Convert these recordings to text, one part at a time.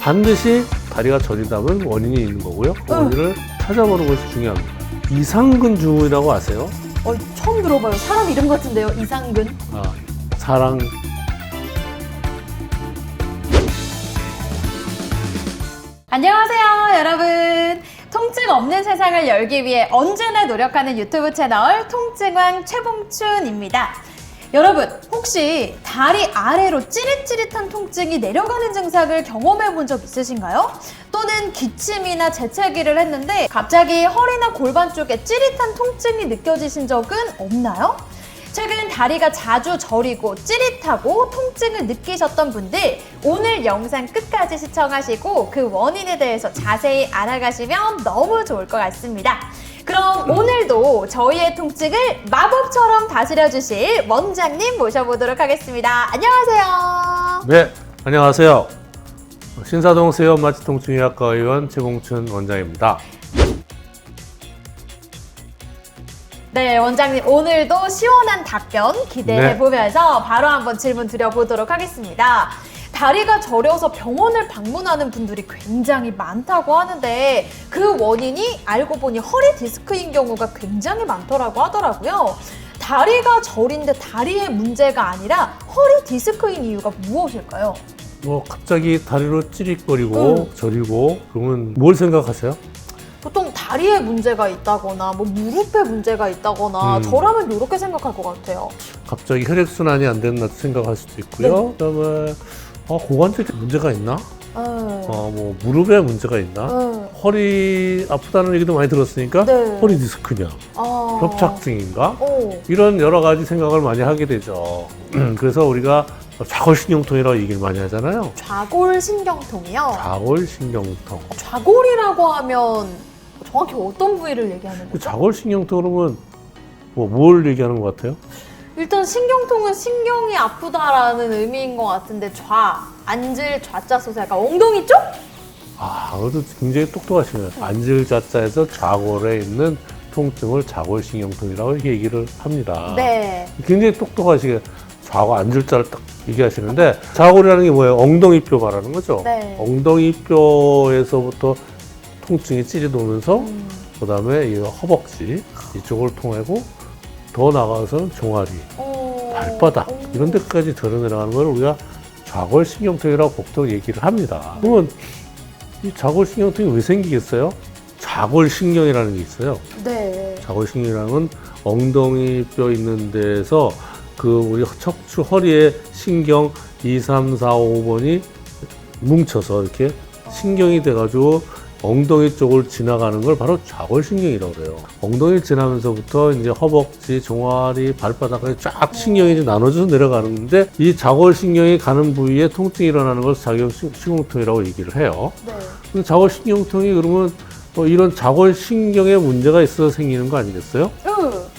반드시 다리가 저린다면 원인이 있는 거고요. 그 원인을 찾아보는 것이 중요합니다. 이상근 증후군이라고 아세요? 처음 들어봐요. 사람 이름 같은데요, 이상근. 사랑. 안녕하세요, 여러분. 통증 없는 세상을 열기 위해 언제나 노력하는 유튜브 채널 통증왕 최봉춘입니다. 여러분, 혹시 다리 아래로 찌릿찌릿한 통증이 내려가는 증상을 경험해 본 적 있으신가요? 또는 기침이나 재채기를 했는데 갑자기 허리나 골반 쪽에 찌릿한 통증이 느껴지신 적은 없나요? 최근 다리가 자주 저리고 찌릿하고 통증을 느끼셨던 분들, 오늘 영상 끝까지 시청하시고 그 원인에 대해서 자세히 알아가시면 너무 좋을 것 같습니다. 그럼 오늘도 저희의 통증을 마법처럼 다스려 주실 원장님 모셔보도록 하겠습니다. 안녕하세요. 네, 안녕하세요. 신사동 세원마취통증의학과 의원 최봉춘 원장입니다. 네, 원장님 오늘도 시원한 답변 기대해보면서 바로 한번 질문 드려보도록 하겠습니다. 다리가 저려서 병원을 방문하는 분들이 굉장히 많다고 하는데 그 원인이 알고 보니 허리 디스크인 경우가 굉장히 많더라고 하더라고요. 다리가 저린데 다리에 문제가 아니라 허리 디스크인 이유가 무엇일까요? 갑자기 다리로 찌릿거리고 저리고 그러면 뭘 생각하세요? 보통 다리에 문제가 있다거나 무릎에 문제가 있다거나 저라면 이렇게 생각할 것 같아요. 갑자기 혈액순환이 안 된다 생각할 수도 있고요. 네. 그다음에 고관절에 문제가 있나? 무릎에 문제가 있나? 허리 아프다는 얘기도 많이 들었으니까 허리 디스크냐? 협착증인가? 이런 여러 가지 생각을 많이 하게 되죠. 그래서 우리가 좌골신경통이라고 얘기를 많이 하잖아요. 좌골신경통이요? 좌골신경통. 좌골이라고 하면 정확히 어떤 부위를 얘기하는 거죠? 좌골신경통 그러면 뭘 얘기하는 것 같아요? 일단 신경통은 신경이 아프다라는 의미인 것 같은데 앉을 좌자 써서 약간 엉덩이 쪽? 그것도 굉장히 똑똑하시네요. 앉을 좌자에서 좌골에 있는 통증을 좌골신경통이라고 이렇게 얘기를 합니다. 네. 굉장히 똑똑하시게 좌골 앉을 자를 딱 얘기하시는데 좌골이라는 게 뭐예요? 엉덩이뼈 말하는 거죠? 네. 엉덩이뼈에서부터 통증이 찌릿 오면서 그다음에 이 허벅지 이쪽을 통하고 더 나가서는 종아리, 발바닥 이런 데까지 드러내려가는 걸 우리가 좌골신경통이라고 보통 얘기를 합니다. 그러면 이 좌골신경통이 왜 생기겠어요? 좌골신경이라는 게 있어요. 네. 좌골신경이라는 건 엉덩이뼈 있는 데에서 우리 척추 허리에 신경 2, 3, 4, 5번이 뭉쳐서 이렇게 신경이 돼가지고 엉덩이 쪽을 지나가는 걸 바로 좌골신경이라고 그래요. 엉덩이를 지나면서부터 이제 허벅지, 종아리, 발바닥까지 쫙 신경이 이제 나눠져서 내려가는데 이 좌골신경이 가는 부위에 통증이 일어나는 걸 좌골신경통이라고 얘기를 해요. 네. 근데 좌골신경통이 그러면 이런 좌골신경에 문제가 있어서 생기는 거 아니겠어요?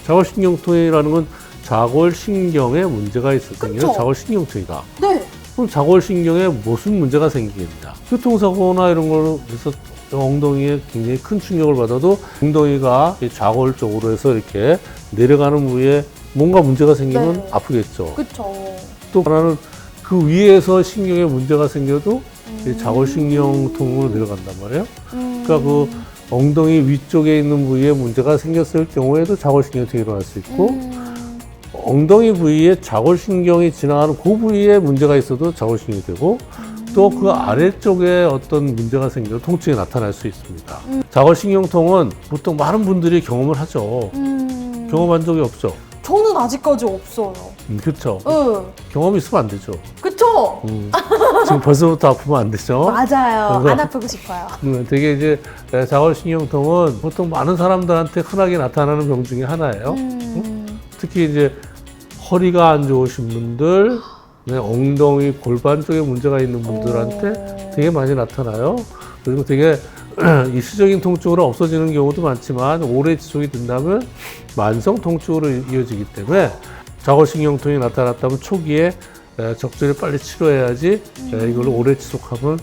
좌골신경통이라는 건 좌골신경에 문제가 있어서 생기는 좌골신경통이다. 네. 그럼 좌골신경에 무슨 문제가 생기겠냐? 교통사고나 이런 걸로 해서 엉덩이에 굉장히 큰 충격을 받아도 엉덩이가 좌골 쪽으로 해서 이렇게 내려가는 부위에 뭔가 문제가 생기면 아프겠죠. 그렇죠. 또 하나는 그 위에서 신경에 문제가 생겨도 좌골신경통으로 내려간단 말이에요. 그러니까 그 엉덩이 위쪽에 있는 부위에 문제가 생겼을 경우에도 좌골신경통이 일어날 수 있고 엉덩이 부위에 좌골신경이 지나가는 그 부위에 문제가 있어도 좌골신경이 되고 또 그 아래쪽에 어떤 문제가 생겨도 통증이 나타날 수 있습니다. 좌골신경통은 보통 많은 분들이 경험을 하죠. 경험한 적이 없죠? 저는 아직까지 없어요. 그렇죠. 경험이 있으면 안 되죠. 그쵸? 지금 벌써부터 아프면 안 되죠. 맞아요. 안 아프고 싶어요. 되게 이제 좌골신경통은 보통 많은 사람들한테 흔하게 나타나는 병 중에 하나예요. 특히 이제 허리가 안 좋으신 분들, 엉덩이, 골반 쪽에 문제가 있는 분들한테 되게 많이 나타나요. 그리고 되게 일시적인 통증으로 없어지는 경우도 많지만 오래 지속이 된다면 만성 통증으로 이어지기 때문에 좌골신경통이 나타났다면 초기에 적절히 빨리 치료해야지 이걸 오래 지속하면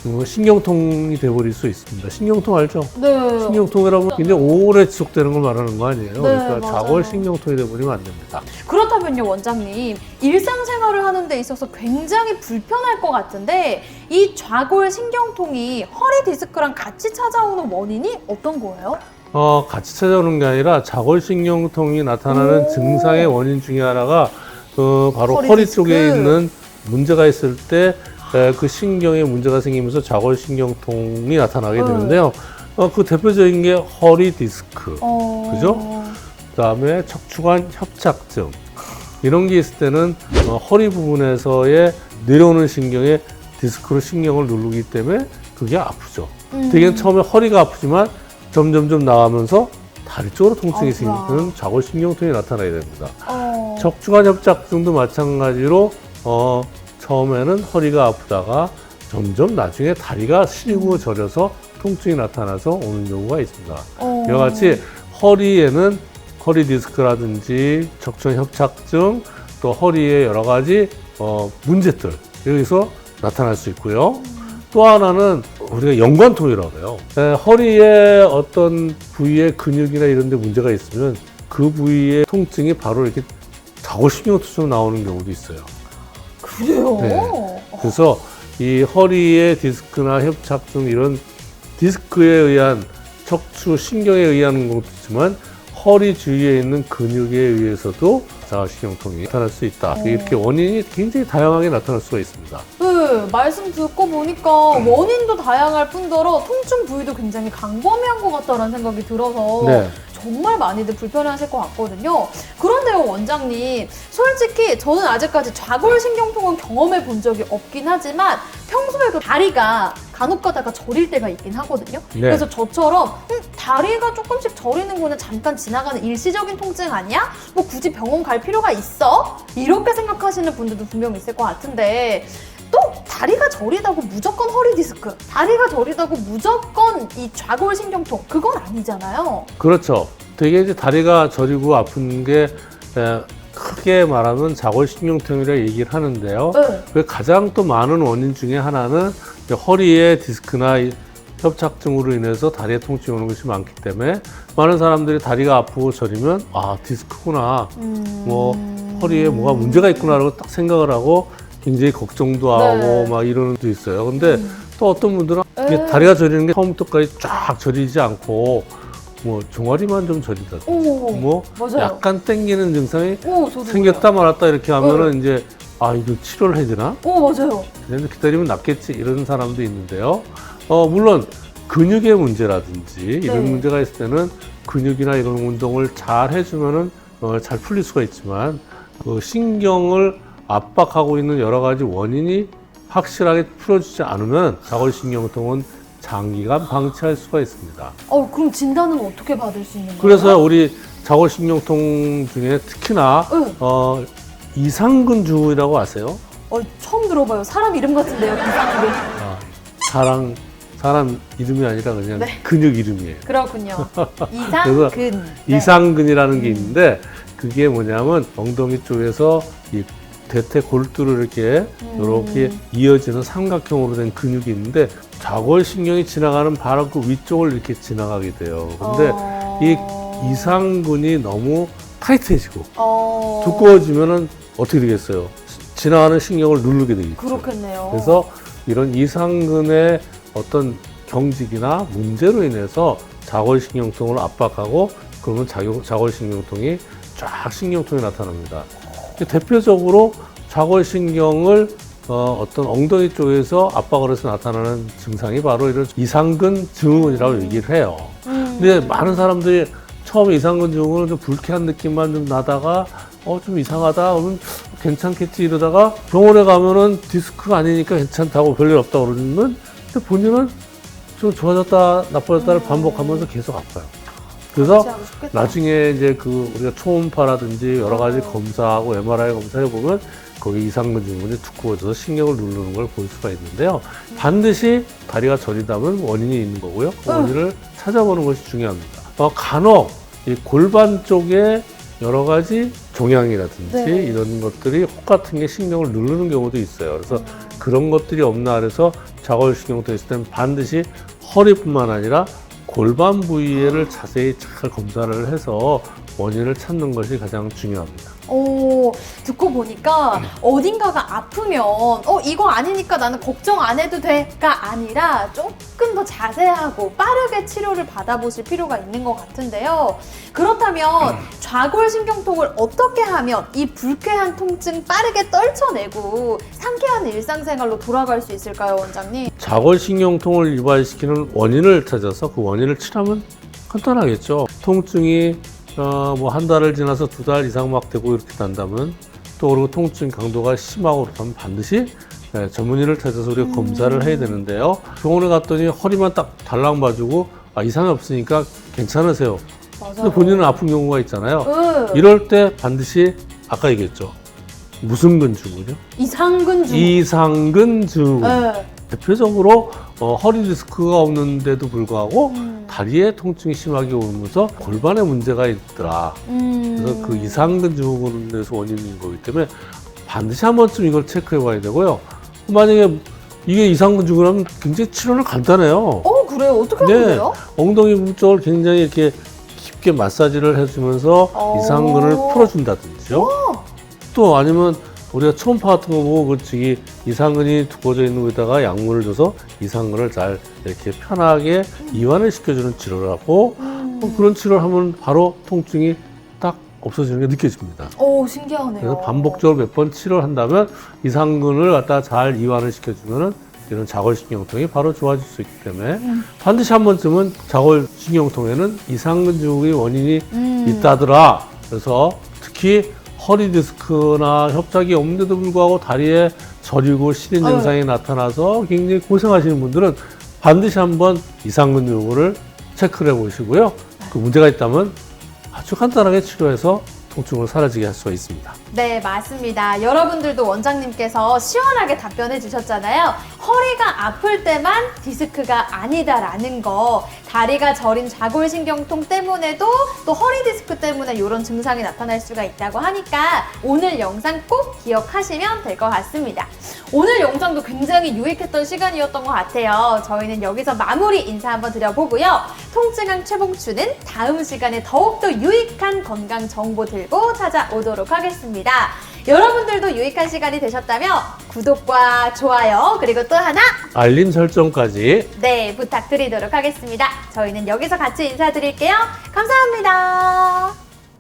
신경통이 돼버릴 수 있습니다. 신경통 알죠? 네. 신경통이라면 굉장히 오래 지속되는 걸 말하는 거 아니에요? 그러니까 맞아요. 자골신경통이 돼버리면 안 됩니다. 그렇다면요, 원장님. 일상생활을 하는 데 있어서 굉장히 불편할 것 같은데 이 좌골신경통이 허리 디스크랑 같이 찾아오는 원인이 어떤 거예요? 같이 찾아오는 게 아니라 자골신경통이 나타나는 증상의 원인 중에 하나가 바로 허리 디스크. 쪽에 있는 문제가 있을 때 그 신경에 문제가 생기면서 자골신경통이 나타나게 되는데요. 그 대표적인 게 허리 디스크, 그죠? 그다음에 척추관 협착증 이런 게 있을 때는 허리 부분에서의 내려오는 신경에 디스크로 신경을 누르기 때문에 그게 아프죠. 되게 처음에 허리가 아프지만 점점점 나가면서 다리 쪽으로 통증이 생기는 자골신경통이 나타나게 됩니다. 척추관 협착증도 마찬가지로 처음에는 허리가 아프다가 점점 나중에 다리가 시리고 저려서 통증이 나타나서 오는 경우가 있습니다. 이와 같이 허리에는 허리 디스크라든지 척추관 협착증 또 허리에 여러 가지 문제들 여기서 나타날 수 있고요. 또 하나는 우리가 연관통이라고 해요. 허리에 어떤 부위에 근육이나 이런 데 문제가 있으면 그 부위의 통증이 바로 이렇게 자골신경통처럼 나오는 경우도 있어요. 그래요? 네. 그래서 이 허리의 디스크나 협착증 이런 디스크에 의한 척추 신경에 의한 것도 있지만 허리 주위에 있는 근육에 의해서도 자골신경통이 나타날 수 있다. 이렇게 원인이 굉장히 다양하게 나타날 수가 있습니다. 네, 말씀 듣고 보니까 원인도 다양할 뿐더러 통증 부위도 굉장히 광범위한 것 같다라는 생각이 들어서 네. 정말 많이들 불편해하실 것 같거든요. 그런데요, 원장님, 솔직히 저는 아직까지 좌골신경통은 경험해 본 적이 없긴 하지만 평소에도 다리가 간혹 가다가 저릴 때가 있긴 하거든요. 네. 그래서 저처럼 다리가 조금씩 저리는 거는 잠깐 지나가는 일시적인 통증 아니야? 뭐 굳이 병원 갈 필요가 있어? 이렇게 생각하시는 분들도 분명히 있을 것 같은데 또 다리가 저리다고 무조건 허리 디스크, 다리가 저리다고 무조건 이 좌골신경통 그건 아니잖아요. 그렇죠. 되게 이제 다리가 저리고 아픈 게 크게 말하면 자골신경통이라 얘기를 하는데요. 네. 그 가장 또 많은 원인 중에 하나는 허리에 디스크나 협착증으로 인해서 다리에 통증이 오는 것이 많기 때문에 많은 사람들이 다리가 아프고 저리면 아 디스크구나, 뭐 허리에 뭐가 문제가 있구나라고 딱 생각을 하고 굉장히 걱정도 하고 네. 막 이러는 도 있어요. 근데 또 어떤 분들은 이게 다리가 저리는 게 처음부터까지 쫙 저리지 않고 뭐 종아리만 좀 저리다, 뭐 맞아요. 약간 땡기는 증상이 저도 생겼다 말았다 이렇게 하면은 이제 아 이거 치료를 해야 되나? 맞아요. 그냥 기다리면 낫겠지 이런 사람도 있는데요. 물론 근육의 문제라든지 이런 네. 문제가 있을 때는 근육이나 이런 운동을 잘 해주면은 잘 풀릴 수가 있지만 그 신경을 압박하고 있는 여러 가지 원인이 확실하게 풀어지지 않으면 자골신경통은 장기간 방치할 수가 있습니다. 그럼 진단은 어떻게 받을 수 있는 거예요? 그래서 우리 자골신경통 중에 특히나 이상근 증후군이라고 아세요? 처음 들어봐요. 사람 이름 같은데요, 이상근. 사람 이름이 아니라 그냥 네. 근육 이름이에요. 그렇군요. 그래서 이상근. 이상근이라는 게 있는데 그게 뭐냐면 엉덩이 쪽에서 이 대퇴 골두로 이렇게 이어지는 삼각형으로 된 근육이 있는데 자골신경이 지나가는 바로 그 위쪽을 이렇게 지나가게 돼요. 근데 이 이상근이 너무 타이트해지고 두꺼워지면은 어떻게 되겠어요? 지나가는 신경을 누르게 되겠죠. 그렇겠네요. 그래서 이런 이상근의 어떤 경직이나 문제로 인해서 자골신경통을 압박하고 그러면 자골신경통이 쫙 신경통이 나타납니다. 대표적으로 자골신경을 어떤 엉덩이 쪽에서 압박을 해서 나타나는 증상이 바로 이런 이상근 증후군이라고 얘기를 해요. 근데 많은 사람들이 처음에 이상근 증후군은 좀 불쾌한 느낌만 좀 나다가 좀 이상하다 그러면 괜찮겠지 이러다가 병원에 가면은 디스크가 아니니까 괜찮다고 별일 없다고 그러면 근데 본인은 좀 좋아졌다 나빠졌다를 반복하면서 계속 아파요. 그래서 나중에 이제 그 우리가 초음파라든지 여러 가지 검사하고 MRI 검사해 보면 거기 이상근 증후군이 두꺼워져서 신경을 누르는 걸 볼 수가 있는데요. 반드시 다리가 저리다면 원인이 있는 거고요. 그 원인을 찾아보는 것이 중요합니다. 간혹 이 골반 쪽에 여러 가지 종양이라든지 이런 것들이 혹 같은 게 신경을 누르는 경우도 있어요. 그래서 그런 것들이 없나 그래서 자골신경통이 있을 때는 반드시 허리뿐만 아니라 골반 부위를 자세히 잘 검사를 해서 원인을 찾는 것이 가장 중요합니다. 오, 듣고 보니까 어딘가가 아프면 이거 아니니까 나는 걱정 안 해도 돼가 아니라 조금 더 자세하고 빠르게 치료를 받아보실 필요가 있는 것 같은데요. 그렇다면 좌골신경통을 어떻게 하면 이 불쾌한 통증 빠르게 떨쳐내고 상쾌한 일상생활로 돌아갈 수 있을까요, 원장님? 자골신경통을 유발시키는 원인을 찾아서 그 원인을 치료하면 간단하겠죠. 통증이 뭐 한 달을 지나서 2달 이상 막 되고 이렇게 된다면 또 그리고 통증 강도가 심하고 그렇다면 반드시 전문의를 찾아서 우리가 검사를 해야 되는데요. 병원에 갔더니 허리만 딱 달랑 봐주고 이상이 없으니까 괜찮으세요. 맞아요. 근데 본인은 아픈 경우가 있잖아요. 이럴 때 반드시 아까 얘기했죠. 무슨 근증후군요? 이상근 증후군. 이상근 증후군. 네. 대표적으로 허리 디스크가 없는데도 불구하고 다리에 통증이 심하게 오면서 골반에 문제가 있더라. 그래서 그 이상근 증후군에서 원인인 거기 때문에 반드시 한 번쯤 이걸 체크해 봐야 되고요. 만약에 이게 이상근 증후군이면 굉장히 치료는 간단해요. 그래요? 어떻게 하면 돼요? 엉덩이 부분 쪽을 굉장히 이렇게 깊게 마사지를 해주면서 이상근을 풀어준다든지요. 또 아니면 우리가 초음파 같은 거 보고 그렇지 이상근이 두꺼워져 있는 거에다가 약물을 줘서 이상근을 잘 이렇게 편하게 이완을 시켜주는 치료를 하고 그런 치료를 하면 바로 통증이 딱 없어지는 게 느껴집니다. 오, 신기하네요. 그래서 반복적으로 몇 번 치료를 한다면 이상근을 갖다 잘 이완을 시켜주면은 이런 자골신경통이 바로 좋아질 수 있기 때문에 반드시 한 번쯤은 자골신경통에는 이상근 증후군의 원인이 있다더라. 그래서 특히 허리 디스크나 협착이 없는데도 불구하고 다리에 저리고 시린 증상이 나타나서 굉장히 고생하시는 분들은 반드시 한번 이상근 증후군을 체크를 해보시고요. 그 문제가 있다면 아주 간단하게 치료해서 통증을 사라지게 할 수가 있습니다. 네, 맞습니다. 여러분들도 원장님께서 시원하게 답변해 주셨잖아요. 허리가 아플 때만 디스크가 아니다라는 거, 다리가 저린 자골신경통 때문에도 또 허리 디스크 때문에 이런 증상이 나타날 수가 있다고 하니까 오늘 영상 꼭 기억하시면 될 것 같습니다. 오늘 영상도 굉장히 유익했던 시간이었던 것 같아요. 저희는 여기서 마무리 인사 한번 드려보고요. 통증왕 최봉추는 다음 시간에 더욱더 유익한 건강 정보 들고 찾아오도록 하겠습니다. 여러분들도 유익한 시간이 되셨다면 구독과 좋아요 그리고 또 하나 알림 설정까지 부탁드리도록 하겠습니다. 저희는 여기서 같이 인사드릴게요. 감사합니다.